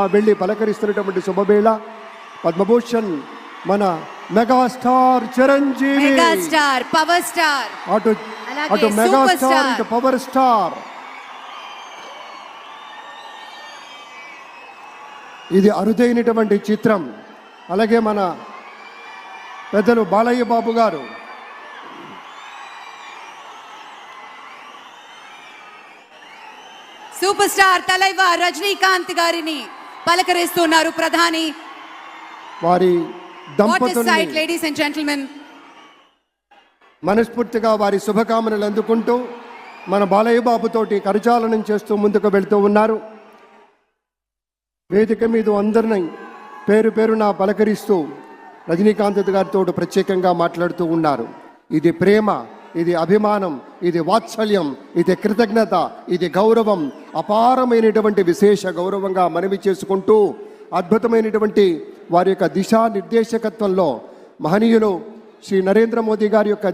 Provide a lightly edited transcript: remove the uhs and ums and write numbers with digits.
వెళ్ళి పలకరిస్తున్నటువంటి శుభవేళ పద్మభూషణ్ మన megastar Chiranjeevi, megastar power star, అటు మెగాస్టార్ ఇటు పవర్ స్టార్. ఇది అరుదైనటువంటి చిత్రం. అలాగే మన పెద్దలు బాలయ్య బాబు గారు, సూపర్ స్టార్ తలైవా రజనీకాంత్ గారిని పలకరిస్తున్నారు ప్రధాని. వారి దంపతుల్ని లేడీస్ అండ్ జెంటిల్మెన్ మనస్ఫూర్తిగా వారి శుభకామనలు అందుకుంటూ మన బాలయ్య బాబుతోటి కరచాలనం చేస్తూ ముందుకు వెళ్తూ ఉన్నారు. వేదిక మీద అందరిని పేరు పేరున పలకరిస్తూ రజనీకాంత్ గారితో ప్రత్యేకంగా మాట్లాడుతూ ఉన్నారు. ఇది ప్రేమ, ఇది అభిమానం, ఇది వాత్సల్యం, ఇది కృతజ్ఞత, ఇది గౌరవం, అపారమైనటువంటి విశేష గౌరవంగా మనవి చేసుకుంటూ అద్భుతమైనటువంటి వారి యొక్క దిశానిర్దేశకత్వంలో మహనీయులు శ్రీ నరేంద్ర మోదీ గారి యొక్క